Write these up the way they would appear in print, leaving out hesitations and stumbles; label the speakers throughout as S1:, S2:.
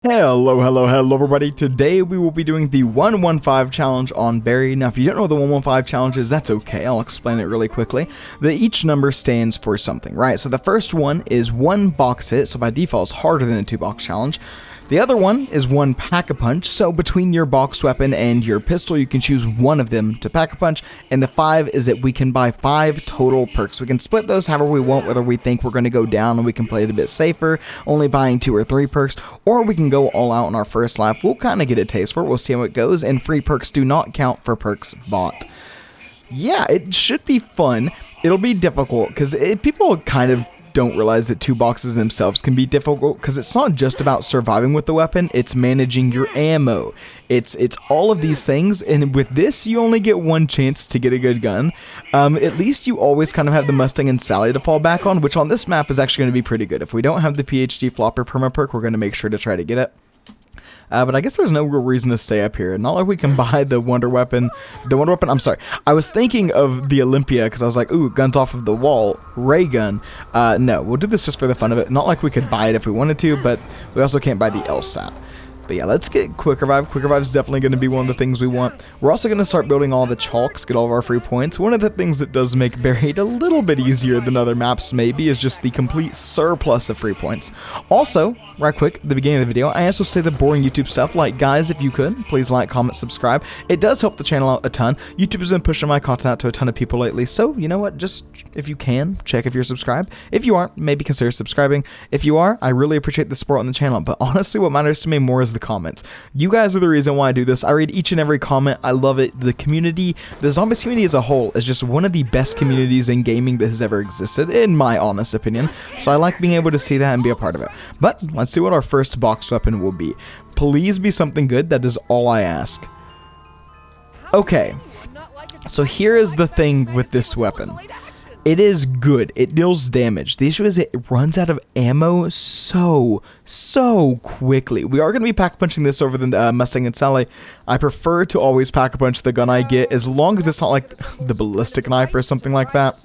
S1: Hello everybody. Today we will be doing the 115 challenge on Barry. Now if you don't know what the 115 challenge is, that's okay. I'll explain it really quickly. Each number stands for something, right? So the first one is one box hit, so by default it's harder than a 2-box challenge. The other one is one pack-a-punch, so between your box weapon and your pistol you can choose one of them to pack-a-punch, and the 5 is that we can buy 5 total perks. We can split those however we want, whether we think we're going to go down and we can play it a bit safer, only buying 2 or 3 perks, or we can go all out on our first lap. We'll kind of get a taste for it, we'll see how it goes, and free perks do not count for perks bought. Yeah, it should be fun. It'll be difficult, because people kind of don't realize that 2 boxes themselves can be difficult, because it's not just about surviving with the weapon, it's managing your ammo. It's all of these things, and with this you only get one chance to get a good gun. At least you always kind of have the Mustang and Sally to fall back on, which on this map is actually going to be pretty good. If we don't have the PhD flopper perma perk, we're going to make sure to try to get it. But I guess there's no real reason to stay up here. Not like we can buy the Wonder Weapon. I'm sorry. I was thinking of the Olympia because I was like, ooh, guns off of the wall. Ray gun. No, we'll do this just for the fun of it. Not like we could buy it if we wanted to, but we also can't buy the LSAT. But yeah, let's get Quick Revive. Quick Revive is definitely going to be one of the things we want. We're also going to start building all the chalks, get all of our free points. One of the things that does make Buried a little bit easier than other maps maybe is just the complete surplus of free points. Also, right quick, at the beginning of the video, I also say the boring YouTube stuff, like guys, if you could, please like, comment, subscribe. It does help the channel out a ton. YouTube has been pushing my content out to a ton of people lately, so you know what, just if you can, check if you're subscribed. If you aren't, maybe consider subscribing. If you are, I really appreciate the support on the channel, but honestly what matters to me more is the comments. You guys are the reason why I do this. I read each and every comment. I love it. The community, the Zombies community as a whole, is just one of the best communities in gaming that has ever existed, in my honest opinion. So I like being able to see that and be a part of it. But let's see what our first box weapon will be. Please be something good. That is all I ask. Okay. So here is the thing with this weapon. It is good. It deals damage. The issue is it runs out of ammo so quickly. We are going to be pack-punching this over the Mustang and Sally. I prefer to always pack-punch the gun I get, as long as it's not like the ballistic knife or something like that,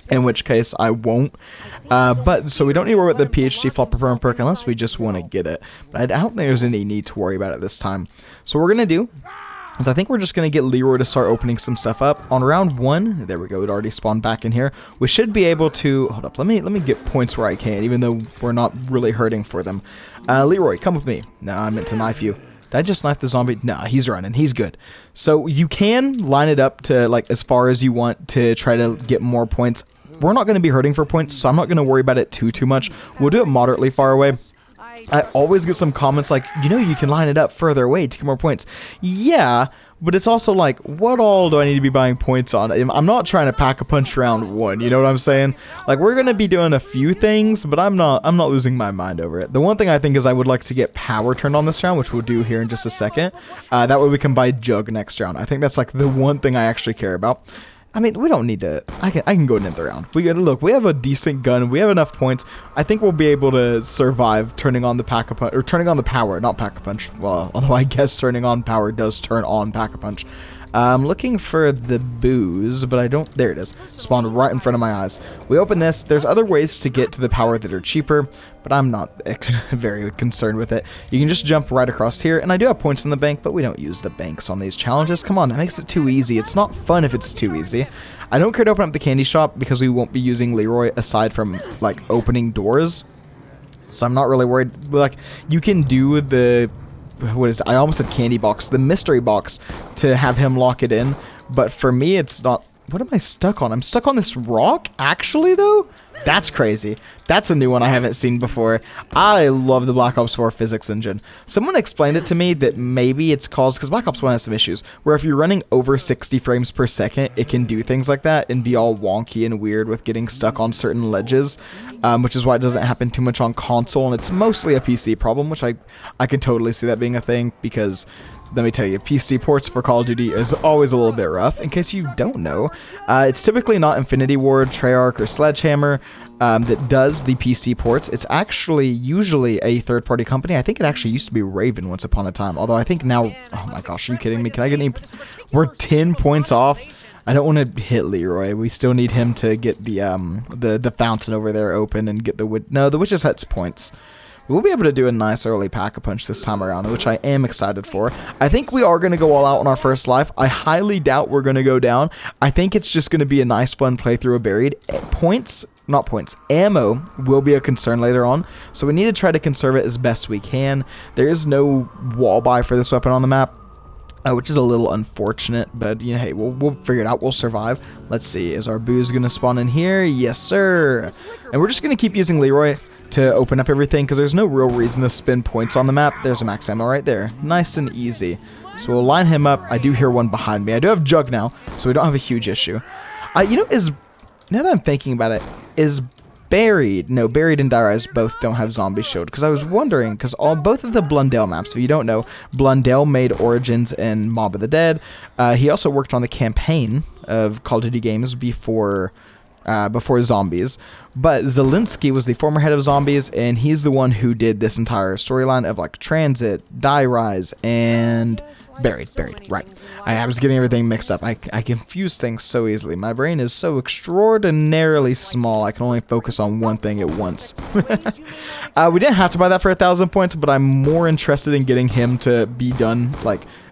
S1: in which case I won't. But so we don't need to worry about the PhD flopper perm perk unless we just want to get it. But I don't think there's any need to worry about it this time. So what we're going to do is I think we're just going to get Leroy to start opening some stuff up. On round 1, there we go, it already spawned back in here. We should be able to, hold up, let me get points where I can, even though we're not really hurting for them. Leroy, come with me. No, I meant to knife you. Did I just knife the zombie? Nah, he's running, he's good. So you can line it up to like as far as you want to try to get more points. We're not going to be hurting for points, so I'm not going to worry about it too much. We'll do it moderately far away. I always get some comments like, you know, you can line it up further away to get more points. Yeah, but it's also like, what all do I need to be buying points on? I'm not trying to pack a punch round 1, you know what I'm saying? Like, we're going to be doing a few things, but I'm not losing my mind over it. The one thing I think is I would like to get power turned on this round, which we'll do here in just a second. That way we can buy Jug next round. I think that's like the one thing I actually care about. I mean, we don't need to. I can go in the round. We gotta look. We have a decent gun. We have enough points. I think we'll be able to survive turning on the pack-a-punch, or turning on the power, not pack-a-punch. Well, although I guess turning on power does turn on pack-a-punch. I'm looking for the booze, but I don't. There it is. Spawned right in front of my eyes. We open this. There's other ways to get to the power that are cheaper, but I'm not very concerned with it. You can just jump right across here, and I do have points in the bank, but we don't use the banks on these challenges. Come on, that makes it too easy. It's not fun if it's too easy. I don't care to open up the candy shop because we won't be using Leroy aside from like opening doors, so I'm not really worried. Like, you can do the, what is it? I almost said candy box, the mystery box, to have him lock it in, but for me it's not. What am I stuck on? I'm stuck on this rock, actually, though? That's crazy. That's a new one I haven't seen before. I love the Black Ops 4 physics engine. Someone explained it to me that maybe it's caused, because Black Ops 1 has some issues, where if you're running over 60 frames per second, it can do things like that and be all wonky and weird with getting stuck on certain ledges, which is why it doesn't happen too much on console, and it's mostly a PC problem, which I can totally see that being a thing, because let me tell you, PC ports for Call of Duty is always a little bit rough. In case you don't know, it's typically not Infinity Ward, Treyarch, or Sledgehammer that does the PC ports. It's actually usually a third-party company. I think it actually used to be Raven once upon a time, although I think now, oh my gosh, are you kidding me? Can I get any? We're 10 points off. I don't want to hit Leroy. We still need him to get the fountain over there open and get the wood. No, the Witch's Hut's points. we'll be able to do a nice early pack-a-punch this time around, which I am excited for. I think we are going to go all out on our first life. I highly doubt we're going to go down. I think it's just going to be a nice, fun playthrough of Buried. Ammo will be a concern later on, so we need to try to conserve it as best we can. There is no wall buy for this weapon on the map, which is a little unfortunate, but you know, hey, we'll figure it out. We'll survive. Let's see, is our booze gonna spawn in here? Yes, sir. And we're just gonna keep using Leroy to open up everything because there's no real reason to spend points on the map. There's a max ammo right there, nice and easy. So we'll line him up. I do hear one behind me. I do have Jug now, so we don't have a huge issue. You know, now that I'm thinking about it, is Buried and Die Rise both don't have Zombie Shield, because I was wondering, because both of the Blundell maps, if you don't know, Blundell made Origins and Mob of the Dead. He also worked on the campaign of Call of Duty games before Zombies, but Zelensky was the former head of Zombies, and he's the one who did this entire storyline of like Transit, Die Rise, and Buried, right. I was getting everything mixed up. I confuse things so easily. My brain is so extraordinarily small, I can only focus on one thing at once. We didn't have to buy that for 1,000 points, but I'm more interested in getting him to be done,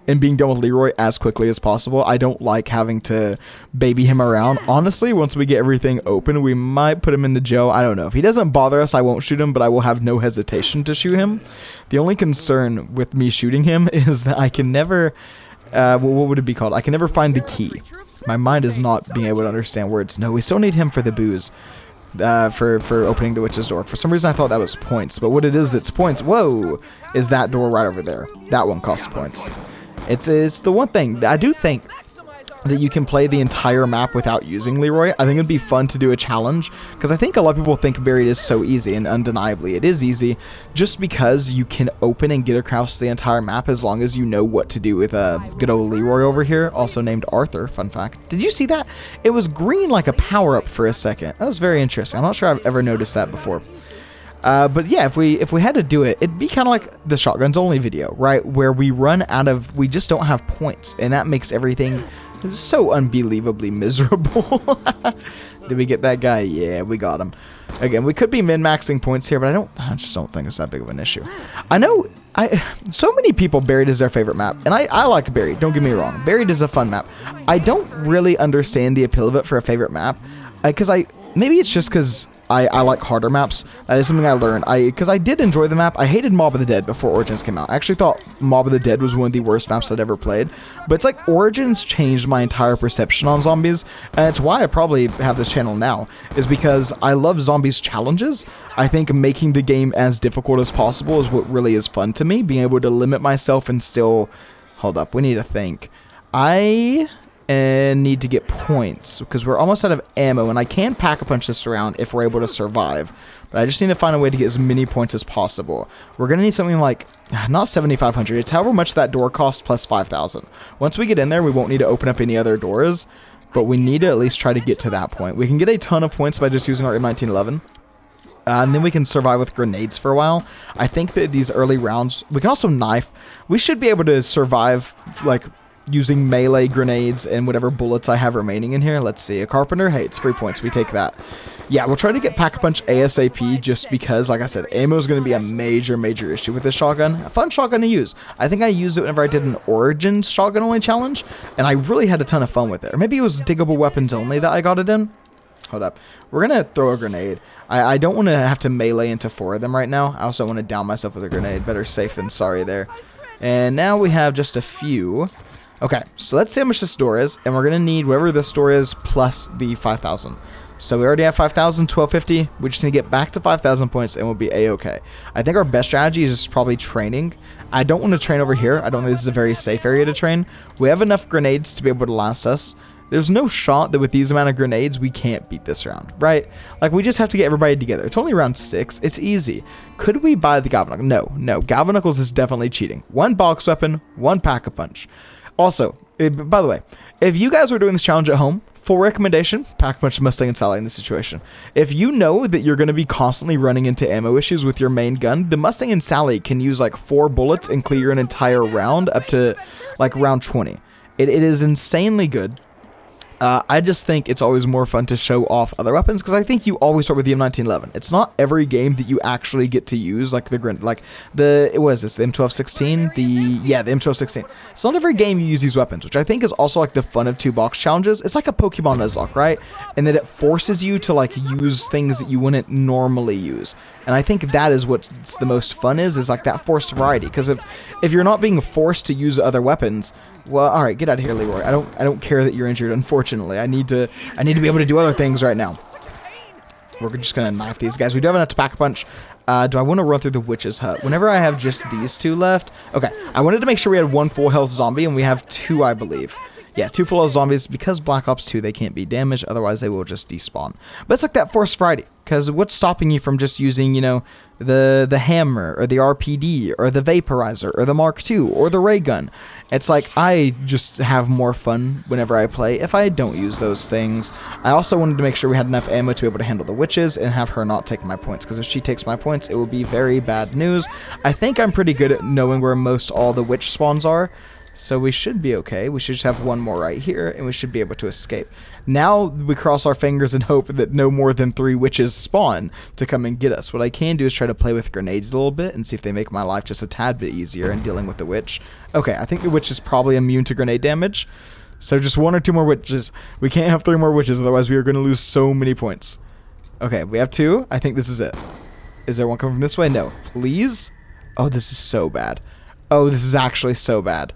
S1: and being done with Leroy as quickly as possible. I don't like having to baby him around. Honestly, once we get everything open, we might put him in the jail. I don't know. If he doesn't bother us, I won't shoot him, but I will have no hesitation to shoot him. The only concern with me shooting him is that I can never, what would it be called? I can never find the key. My mind is not being able to understand words. No, we still need him for the booze. For opening the witch's door. For some reason I thought that was points, but what it is that's points, whoa, is that door right over there. That one costs points. It's the one thing. I do think that you can play the entire map without using Leroy. I think it'd be fun to do a challenge, because I think a lot of people think Buried is so easy, and undeniably it is easy, just because you can open and get across the entire map as long as you know what to do with good old Leroy over here, also named Arthur, fun fact. Did you see that? It was green like a power-up for a second. That was very interesting. I'm not sure I've ever noticed that before. But yeah, if we had to do it, it'd be kind of like the shotguns only video, right? Where we just don't have points, and that makes everything so unbelievably miserable. Did we get that guy? Yeah, we got him. Again, we could be min-maxing points here, but I just don't think it's that big of an issue. I know, so many people, Buried is their favorite map, and I like Buried, don't get me wrong. Buried is a fun map. I don't really understand the appeal of it for a favorite map, maybe it's just because I like harder maps. That is something I learned. Because I did enjoy the map. I hated Mob of the Dead before Origins came out. I actually thought Mob of the Dead was one of the worst maps I'd ever played. But it's like Origins changed my entire perception on zombies. And it's why I probably have this channel now. Is because I love zombies challenges. I think making the game as difficult as possible is what really is fun to me. Being able to limit myself and still... Hold up, we need to think. And need to get points because we're almost out of ammo, and I can pack-a-punch this around if we're able to survive, but I just need to find a way to get as many points as possible. We're gonna need something like not 7,500, it's however much that door costs plus 5,000. Once we get in there, we won't need to open up any other doors, but we need to at least try to get to that point. We can get a ton of points by just using our M1911. And then we can survive with grenades for a while. I think that these early rounds, we can also knife. We should be able to survive like using melee grenades and whatever bullets I have remaining in here. Let's see. A carpenter? Hey, it's 3 points. We take that. Yeah, we'll try to get Pack-a-Punch ASAP just because, like I said, ammo is going to be a major issue with this shotgun. A fun shotgun to use. I think I used it whenever I did an Origins shotgun only challenge, and I really had a ton of fun with it. Or maybe it was diggable weapons only that I got it in. Hold up. We're going to throw a grenade. I don't want to have to melee into 4 of them right now. I also want to down myself with a grenade. Better safe than sorry there. And now we have just a few... Okay, so let's see how much this door is, and we're going to need whatever this door is plus the 5,000. So we already have 5,000, 1,250. We just need to get back to 5,000 points, and we'll be a-okay. I think our best strategy is just probably training. I don't want to train over here. I don't think this is a very safe area to train. We have enough grenades to be able to last us. There's no shot that with these amount of grenades, we can't beat this round, right? Like, we just have to get everybody together. It's only round 6. It's easy. Could we buy the Galvanicles? No. Galvanicles is definitely cheating. 1 box weapon, 1 pack-a-punch. Also, by the way, if you guys were doing this challenge at home, full recommendation, Pack-a-Punch Mustang and Sally in this situation. If you know that you're going to be constantly running into ammo issues with your main gun, the Mustang and Sally can use like 4 bullets and clear an entire round up to like round 20. It is insanely good. I just think it's always more fun to show off other weapons because I think you always start with the M1911. It's not every game that you actually get to use like the what is this, the M1216, the M1216. It's not every game you use these weapons, which I think is also like the fun of 2-box challenges. It's like a Pokemon Nuzlocke, right? And that it forces you to like use things that you wouldn't normally use. And I think that is what's the most fun is like that forced variety. Because if you're not being forced to use other weapons, well, all right, get out of here, Leroy. I don't care that you're injured. Unfortunately, I need to be able to do other things right now. We're just gonna knife these guys. We do have enough to pack a punch. Do I want to run through the witch's hut? Whenever I have just these 2 left. Okay, I wanted to make sure we had 1 full health zombie, and we have 2, I believe. Yeah, 2 full health zombies. Because Black Ops 2, they can't be damaged. Otherwise, they will just despawn. But it's like that forced variety. Because what's stopping you from just using, you know, the hammer, or the RPD, or the vaporizer, or the Mark II, or the ray gun? It's like, I just have more fun whenever I play if I don't use those things. I also wanted to make sure we had enough ammo to be able to handle the witches and have her not take my points. Because if she takes my points, it will be very bad news. I think I'm pretty good at knowing where most all the witch spawns are. So we should be okay. We should just have 1 more right here, and we should be able to escape. Now we cross our fingers and hope that no more than 3 witches spawn to come and get us. What I can do is try to play with grenades a little bit and see if they make my life just a tad bit easier in dealing with the witch. Okay, I think the witch is probably immune to grenade damage. So just 1 or 2 more witches. We can't have 3 more witches, otherwise we are going to lose so many points. Okay, we have 2. I think this is it. Is there one coming from this way? No. Please? Oh, this is so bad. Oh, this is actually so bad.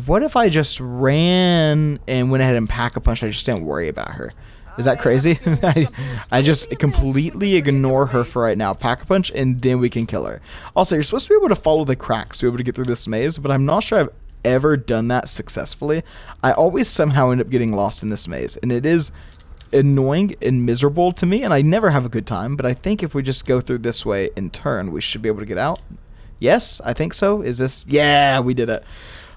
S1: What if I just ran and went ahead and pack a punch? I just didn't worry about her. Is that crazy? I just completely ignore her for right now. Pack a punch, and then we can kill her. Also, you're supposed to be able to follow the cracks to be able to get through this maze, but I'm not sure I've ever done that successfully. I always somehow end up getting lost in this maze, and it is annoying and miserable to me, and I never have a good time, but I think if we just go through this way in turn, we should be able to get out. Yes, I think so. Is this? Yeah, we did it.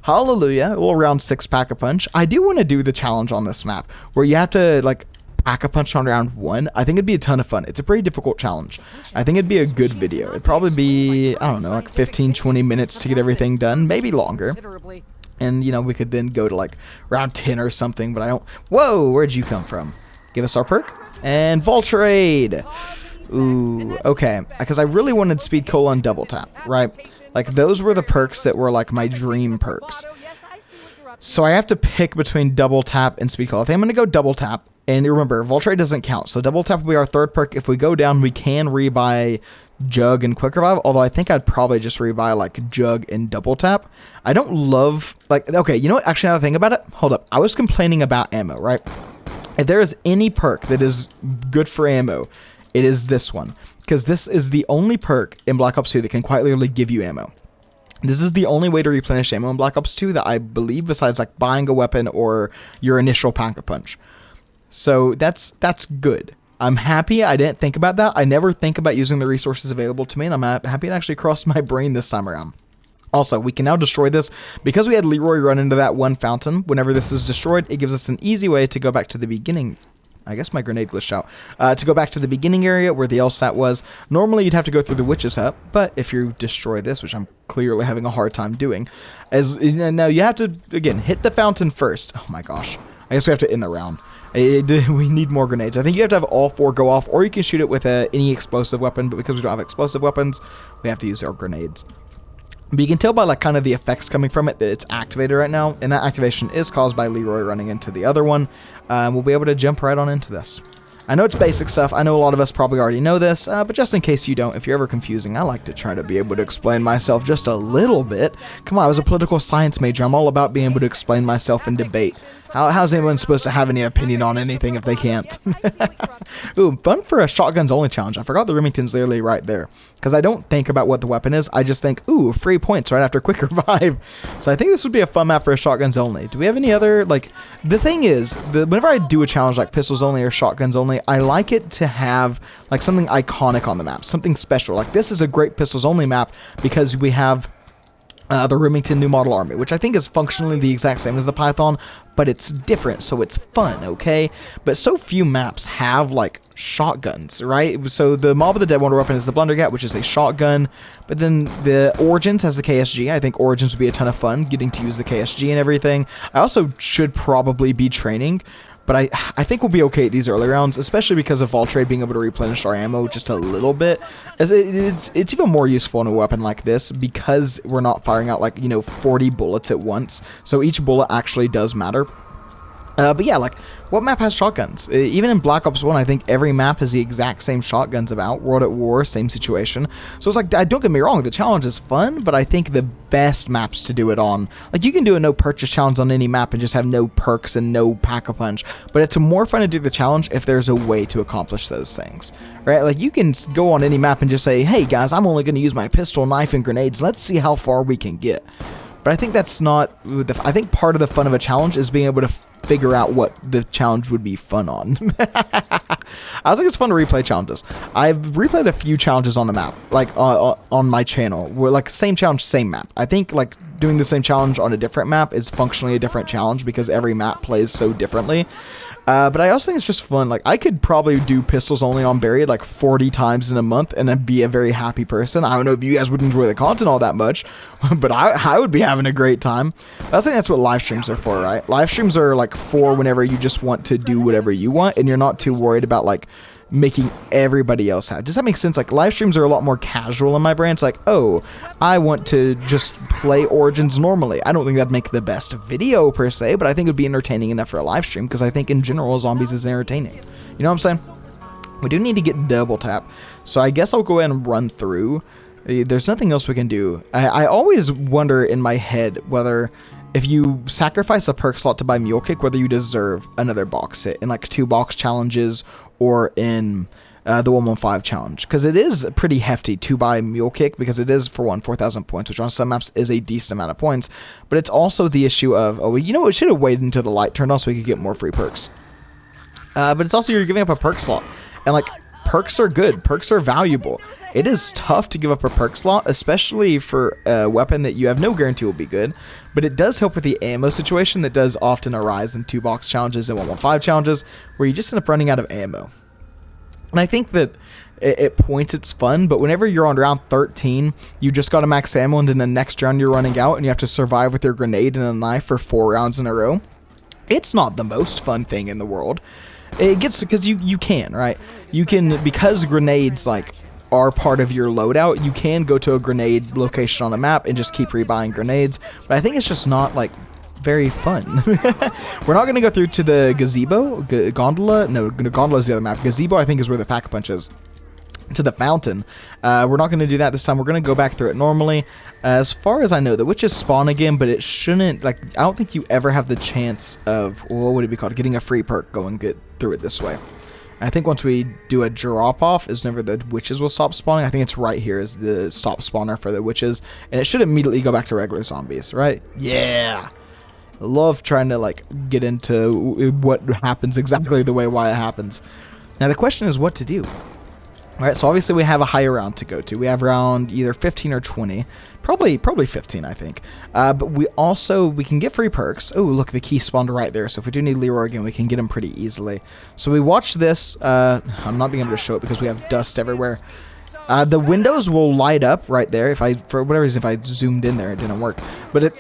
S1: Hallelujah. A little round 6 pack-a-punch. I do want to do the challenge on this map where you have to, like, pack-a-punch on round 1. I think it'd be a ton of fun. It's a pretty difficult challenge. I think it'd be a good video. It'd probably be, I don't know, like 15, 20 minutes to get everything done. Maybe longer. And, you know, we could then go to, like, round 10 or something, but I don't... Whoa, where'd you come from? Give us our perk. And Voltrade. Ooh, okay. Because I really wanted Speed Cola and Double Tap, right? Like, those were the perks that were, like, my dream perks. So I have to pick between Double Tap and Speed Cola. I think I'm going to go Double Tap. And remember, Voltrade doesn't count. So Double Tap will be our 3rd perk. If we go down, we can rebuy Jug and Quick Revive. Although I think I'd probably just rebuy, like, Jug and Double Tap. I don't love... Like, okay, you know what? Actually, now that I think about it, hold up. I was complaining about ammo, right? If there is any perk that is good for ammo, it is this one. Because this is the only perk in Black Ops 2 that can quite literally give you ammo. This is the only way to replenish ammo in Black Ops 2 that I believe, besides like buying a weapon or your initial pack-a-punch. So that's good. I'm happy I didn't think about that. I never think about using the resources available to me, and I'm happy it actually crossed my brain this time around. Also, we can now destroy this. Because we had Leroy run into that one fountain, whenever this is destroyed, it gives us an easy way to go back to the beginning. I guess my grenade glitched out. To go back to the beginning area where the LSAT was. Normally, you'd have to go through the witch's hut, but if you destroy this, which I'm clearly having a hard time doing, now you have to, again, hit the fountain first. Oh my gosh. I guess we have to end the round. We need more grenades. I think you have to have all 4 go off, or you can shoot it with any explosive weapon, but because we don't have explosive weapons, we have to use our grenades. But you can tell by like kind of the effects coming from it that it's activated right now, and that activation is caused by Leroy running into the other one. We'll be able to jump right on into this. I know it's basic stuff. I know a lot of us probably already know this, but just in case you don't, if you're ever confusing, I like to try to be able to explain myself just a little bit. Come on, I was a political science major. I'm all about being able to explain myself in debate. How's anyone supposed to have any opinion on anything if they can't? Ooh, fun for a shotguns only challenge. I forgot the Remington's literally right there. Because I don't think about what the weapon is. I just think, ooh, free points right after Quick Revive. So I think this would be a fun map for a shotguns only. Do we have any other, like, the thing is, whenever I do a challenge like pistols only or shotguns only, I like it to have, like, something iconic on the map. Something special. Like, this is a great pistols only map because we have... the Remington New Model Army, which I think is functionally the exact same as the Python, but it's different, so it's fun, okay? But so few maps have, like, shotguns, right? So the Mob of the Dead Wonder Weapon is the Blundergat, which is a shotgun, but then the Origins has the KSG. I think Origins would be a ton of fun, getting to use the KSG and everything. I also should probably be training, but I think we'll be okay at these early rounds, especially because of Vault Trade being able to replenish our ammo just a little bit. As it's even more useful in a weapon like this because we're not firing out, like, you know, 40 bullets at once. So each bullet actually does matter. But yeah, like, what map has shotguns? Even in Black Ops 1, I think every map has the exact same shotguns about. World at War, same situation. So it's like, don't get me wrong, the challenge is fun, but I think the best maps to do it on, like, you can do a no purchase challenge on any map and just have no perks and no pack-a-punch, but it's more fun to do the challenge if there's a way to accomplish those things, right? Like, you can go on any map and just say, hey guys, I'm only going to use my pistol, knife, and grenades. Let's see how far we can get. But I think that's not, I think part of the fun of a challenge is being able to figure out what the challenge would be fun on. I think it's fun to replay challenges. I've replayed a few challenges on the map, like on my channel, where like same challenge, same map. I think like doing the same challenge on a different map is functionally a different challenge because every map plays so differently. But I also think it's just fun. Like, I could probably do pistols only on Buried like 40 times in a month and then be a very happy person. I don't know if you guys would enjoy the content all that much, but I would be having a great time. I think that's what live streams are for, right? Live streams are like for whenever you just want to do whatever you want and you're not too worried about like making everybody else happy. Does that make sense? Like, live streams are a lot more casual in my brain. It's like, oh, I want to just play Origins normally. I don't think that'd make the best video per se, but I think it would be entertaining enough for a live stream because I think in general Zombies is entertaining. You know what I'm saying? We do need to get double tap, so I guess I'll go ahead and run through. There's nothing else we can do. I always wonder in my head whether if you sacrifice a perk slot to buy Mule Kick, whether you deserve another box hit in like 2 box challenges or in the 115 challenge, because it is pretty hefty to buy Mule Kick because it is for 4,000 points, which on some maps is a decent amount of points, but it's also the issue of, oh, you know, it should have waited until the light turned on so we could get more free perks. But it's also you're giving up a perk slot, and like, perks are good, perks are valuable. It is tough to give up a perk slot, especially for a weapon that you have no guarantee will be good, but it does help with the ammo situation that does often arise in 2 box challenges and 115 challenges, where you just end up running out of ammo. And I think that at points it's fun, but whenever you're on round 13, you just got a max ammo, and then the next round you're running out, and you have to survive with your grenade and a knife for 4 rounds in a row, it's not the most fun thing in the world. It gets, because you can, right? You can, because grenades, like, are part of your loadout, you can go to a grenade location on a map and just keep rebuying grenades, but I think it's just not, like, very fun. We're not going to go through to the gazebo, gondola, no, gondola is the other map. Gazebo, I think, is where the pack-a-punch is. To the fountain. We're not going to do that this time. We're going to go back through it normally. As far as I know, the witches spawn again, but it shouldn't, like, I don't think you ever have the chance of, what would it be called, getting a free perk going get through it this way. I think once we do a drop off is whenever the witches will stop spawning. I think it's right here is the stop spawner for the witches, and it should immediately go back to regular zombies, right? Yeah. I love trying to, like, get into what happens exactly the way why it happens. Now the question is what to do. Alright, so obviously we have a higher round to go to. We have round either 15 or 20. Probably 15, I think. But we can get free perks. Oh, look, the key spawned right there. So if we do need Leroy again, we can get him pretty easily. So we watch this. I'm not being able to show it because we have dust everywhere. The windows will light up right there. For whatever reason, if I zoomed in there, it didn't work. But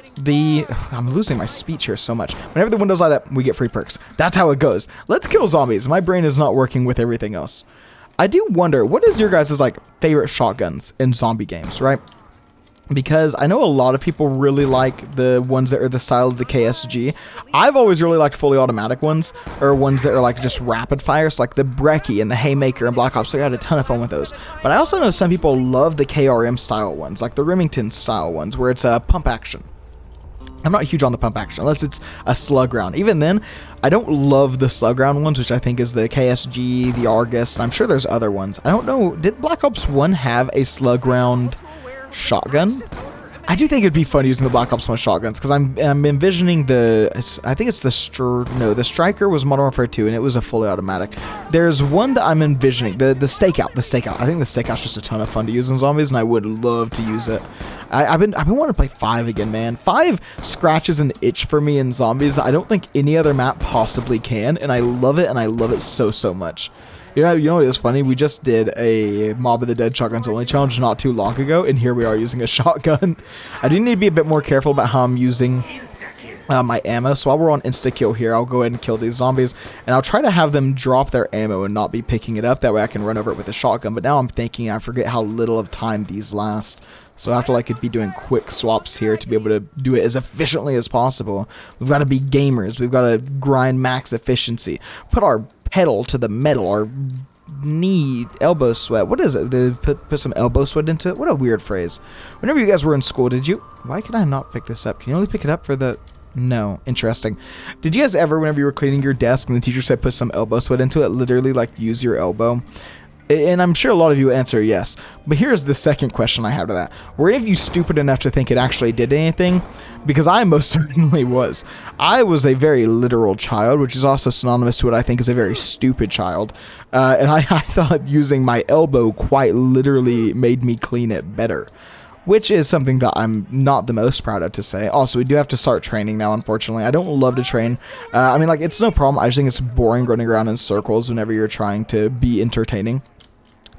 S1: I'm losing my speech here so much. Whenever the windows light up, we get free perks. That's how it goes. Let's kill zombies. My brain is not working with everything else. I do wonder, what is your guys' like favorite shotguns in zombie games, right? Because I know a lot of people really like the ones that are the style of the KSG. I've always really liked fully automatic ones, or ones that are like just rapid fires, like the Brecci and the Haymaker and Black Ops, so I had a ton of fun with those. But I also know some people love the KRM style ones, like the Remington style ones, where it's a pump action. I'm not huge on the pump action, unless it's a slug round. Even then, I don't love the slug round ones, which I think is the KSG, the Argus, and I'm sure there's other ones. I don't know, did Black Ops 1 have a slug round shotgun? I do think it'd be fun using the Black Ops 1 shotguns, because I'm envisioning I think it's the Striker was Modern Warfare 2, and it was a fully automatic. There's one that I'm envisioning, the Stakeout. I think the Stakeout's just a ton of fun to use in zombies, and I would love to use it. I've been wanting to play 5 again, man. 5 scratches an itch for me in Zombies I don't think any other map possibly can, and I love it, and I love it so much. You know what is funny? We just did a Mob of the Dead Shotguns Only challenge not too long ago, and here we are using a shotgun. I do need to be a bit more careful about how I'm using my ammo, so while we're on insta-kill here, I'll go ahead and kill these zombies, and I'll try to have them drop their ammo and not be picking it up, that way I can run over it with a shotgun, but now I'm thinking I forget how little of time these last. So I have to like be doing quick swaps here to be able to do it as efficiently as possible. We've got to be gamers. We've got to grind max efficiency. Put our pedal to the metal. Our knee, elbow sweat. What is it? Put some elbow sweat into it? What a weird phrase. Whenever you guys were in school, did you... Why can I not pick this up? Can you only pick it up for the... No. Interesting. Did you guys ever, whenever you were cleaning your desk and the teacher said put some elbow sweat into it, literally like use your elbow? And I'm sure a lot of you answer yes. But here's the second question I have to that. Were any of you stupid enough to think it actually did anything? Because I most certainly was. I was a very literal child, which is also synonymous to what I think is a very stupid child. And I thought using my elbow quite literally made me clean it better. Which is something that I'm not the most proud of to say. Also, we do have to start training now, unfortunately. I don't love to train. I mean, like, it's no problem. I just think it's boring running around in circles whenever you're trying to be entertaining.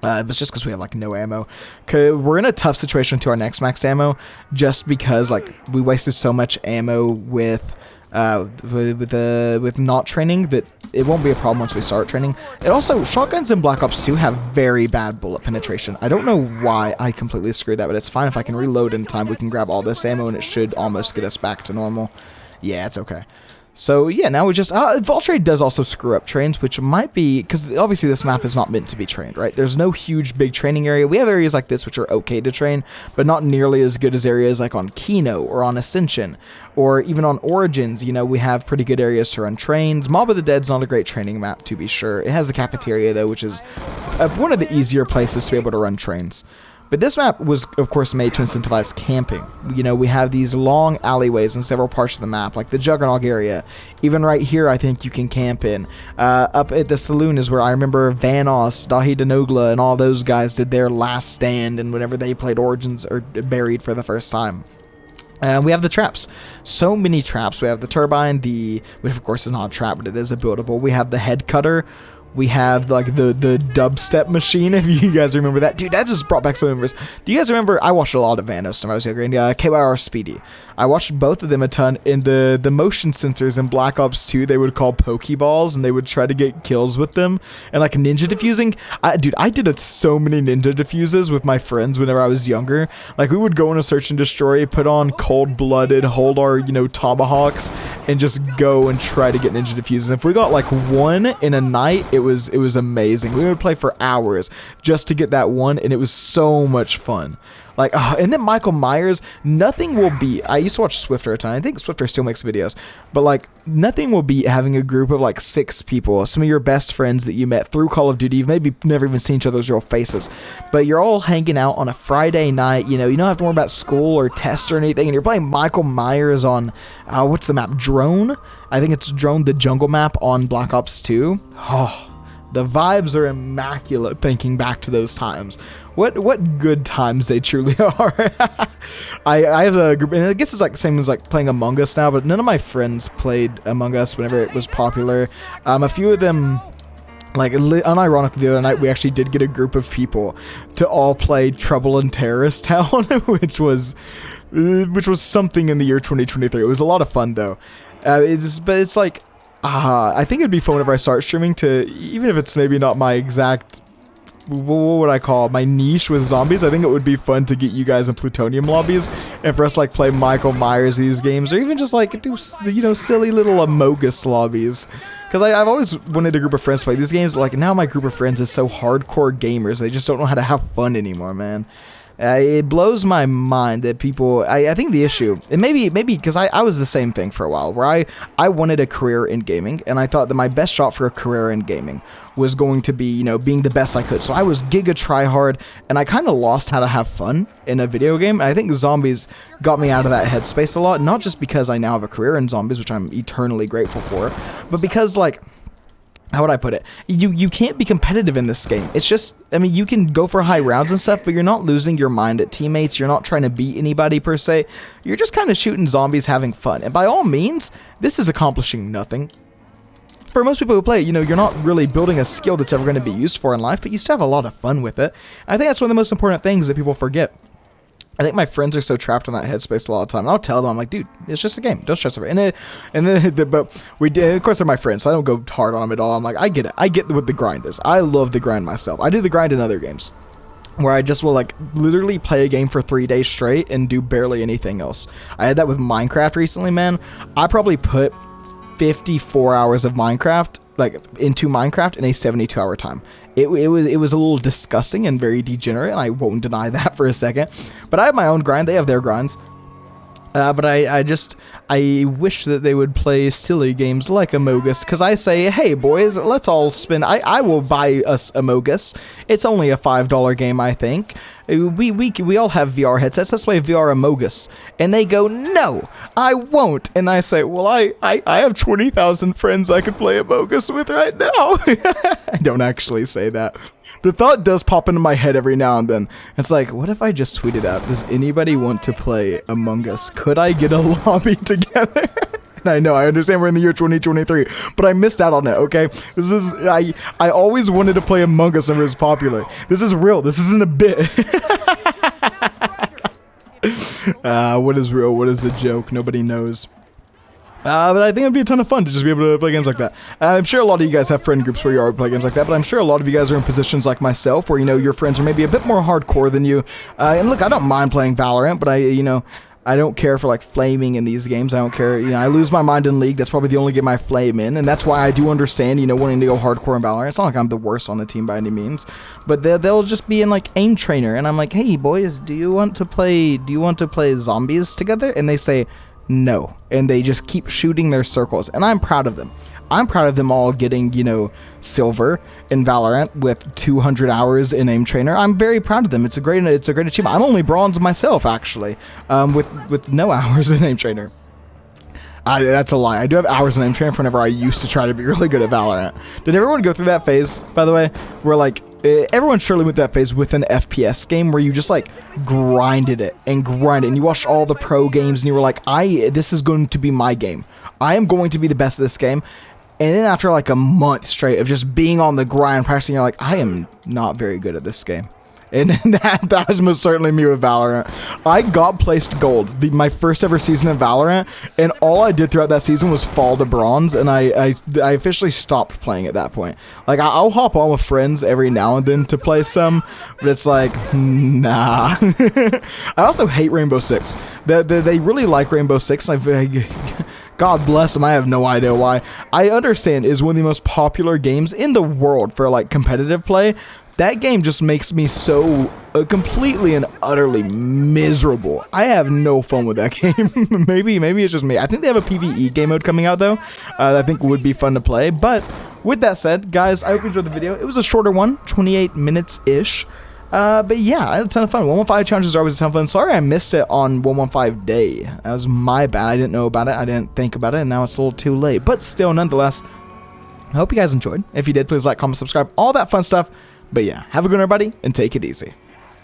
S1: It's just because we have like no ammo. We're in a tough situation to our next max ammo, just because like we wasted so much ammo with not training that it won't be a problem once we start training. And also, shotguns in Black Ops 2 have very bad bullet penetration. I don't know why I completely screwed that, but it's fine. If I can reload in time, we can grab all this ammo and it should almost get us back to normal. Yeah, it's okay. So yeah, now we just, Vault Trade does also screw up trains, which might be, because obviously this map is not meant to be trained, right? There's no huge big training area. We have areas like this which are okay to train, but not nearly as good as areas like on Kino or on Ascension, or even on Origins. You know, we have pretty good areas to run trains. Mob of the Dead's not a great training map, to be sure. It has the cafeteria though, which is one of the easier places to be able to run trains. But this map was, of course, made to incentivize camping. You know, we have these long alleyways in several parts of the map, like the Juggernog area. Even right here, I think you can camp in. Up at the saloon is where I remember Vanoss, Dahi Denogla, and all those guys did their last stand, and whenever they played Origins or Buried for the first time. We have the traps. So many traps. We have the turbine, which of course is not a trap, but it is a buildable. We have the head cutter. We have like the dubstep machine, if you guys remember that. Dude, that just brought back some memories. Do you guys remember, I watched a lot of Vanoss when I was younger, and KYR Speedy. I watched both of them a ton. In the motion sensors in Black Ops 2, they would call Pokeballs, and they would try to get kills with them. And like ninja diffusing, dude, I did so many ninja diffuses with my friends whenever I was younger. Like we would go in a search and destroy, put on cold-blooded, hold our, tomahawks, and just go and try to get ninja diffuses. If we got like one in a night, it was amazing. We would play for hours just to get that one, and it was so much fun. Like, and then Michael Myers, nothing will beat. I used to watch Swifter a ton. I think Swifter still makes videos, but like nothing will beat having a group of like 6 people, some of your best friends that you met through Call of Duty. You've maybe never even seen each other's real faces, but you're all hanging out on a Friday night. You don't have to worry about school or tests or anything, and you're playing Michael Myers on what's the map? Drone? I think it's Drone, the jungle map on Black Ops 2. Oh. The vibes are immaculate thinking back to those times. What good times they truly are. I have a group, and I guess it's like the same as like playing Among Us now, but none of my friends played Among Us whenever it was popular. A few of them, like unironically the other night, we actually did get a group of people to all play Trouble in Terrorist Town, which was something in the year 2023. It was a lot of fun though. It's like, I think it'd be fun whenever I start streaming to, even if it's maybe not my exact, what would I call it, my niche with zombies. I think it would be fun to get you guys in Plutonium lobbies and for us like play Michael Myers these games, or even just like do, silly little Amogus lobbies. Because I've always wanted a group of friends to play these games, but like now my group of friends is so hardcore gamers, they just don't know how to have fun anymore, man. It blows my mind that people, I think the issue, and maybe because I was the same thing for a while, where I wanted a career in gaming, and I thought that my best shot for a career in gaming was going to be, being the best I could. So I was giga tryhard, and I kind of lost how to have fun in a video game. And I think Zombies got me out of that headspace a lot, not just because I now have a career in Zombies, which I'm eternally grateful for, but because, like, how would I put it? You can't be competitive in this game. It's just, I mean, you can go for high rounds and stuff, but you're not losing your mind at teammates. You're not trying to beat anybody per se. You're just kind of shooting zombies, having fun. And by all means, this is accomplishing nothing. For most people who play, you know, you're not really building a skill that's ever going to be used for in life, but you still have a lot of fun with it. I think that's one of the most important things that people forget. I think my friends are so trapped in that headspace a lot of the time. I'll tell them, I'm like, dude, it's just a game. Don't stress over it. But we did. Of course, they're my friends, so I don't go hard on them at all. I'm like, I get it. I get what the grind is. I love the grind myself. I do the grind in other games, where I just will like literally play a game for 3 days straight and do barely anything else. I had that with Minecraft recently, man. I probably put 54 hours of Minecraft, like into Minecraft in a 72-hour time. It was a little disgusting and very degenerate, and I won't deny that for a second. But I have my own grind. They have their grinds. But I wish that they would play silly games like Among Us, because I say, hey boys, let's all spend. I will buy us Among Us. It's only a $5 game, I think. We all have VR headsets. Let's play VR Among Us. And they go, no, I won't. And I say, well, I have 20,000 friends I could play Among Us with right now. I don't actually say that. The thought does pop into my head every now and then. It's like, what if I just tweeted out, does anybody want to play Among Us? Could I get a lobby together? I know, I understand we're in the year 2023, but I missed out on it, okay? This is, I always wanted to play Among Us when it was popular. This is real, this isn't a bit. What is real, what is the joke? Nobody knows. But I think it'd be a ton of fun to just be able to play games like that. I'm sure a lot of you guys have friend groups where you already play games like that, but I'm sure a lot of you guys are in positions like myself where, you know, your friends are maybe a bit more hardcore than you. And look, I don't mind playing Valorant, but I don't care for like flaming in these games. I don't care, you know, I lose my mind in League. That's probably the only game I flame in, and that's why I do understand, you know, wanting to go hardcore in Valorant. It's not like I'm the worst on the team by any means, but they'll just be in like aim trainer, and I'm like, hey boys, do you want to play zombies together? And they say no, and they just keep shooting their circles, and I'm proud of them. I'm proud of them all getting, you know, silver in Valorant with 200 hours in aim trainer. I'm very proud of them. It's a great achievement. I'm only bronze myself, actually, with no hours in aim trainer. That's a lie. I do have hours in aim trainer whenever I used to try to be really good at Valorant. Did everyone go through that phase, by the way, where like everyone surely went that phase with an FPS game where you just like grinded it, and you watched all the pro games and you were like, this is going to be my game. I am going to be the best at this game. And then after like a month straight of just being on the grind, practicing, you're like, I am not very good at this game. And that was most certainly me with Valorant. I got placed gold, my first ever season of Valorant, and all I did throughout that season was fall to bronze, and I officially stopped playing at that point. Like, I'll hop on with friends every now and then to play some, but it's like, nah. I also hate Rainbow Six. They really like Rainbow Six, and God bless them, I have no idea why. I understand it's one of the most popular games in the world for like competitive play. That game just makes me so completely and utterly miserable. I have no fun with that game. maybe it's just me. I think they have a PvE game mode coming out though. That I think would be fun to play. But with that said, guys, I hope you enjoyed the video. It was a shorter one, 28 minutes-ish. But yeah, I had a ton of fun. 115 challenges are always a ton of fun. Sorry I missed it on 115 day. That was my bad. I didn't know about it. I didn't think about it, and now it's a little too late. But still, nonetheless, I hope you guys enjoyed. If you did, please like, comment, subscribe, all that fun stuff. But yeah, have a good one, everybody, and take it easy.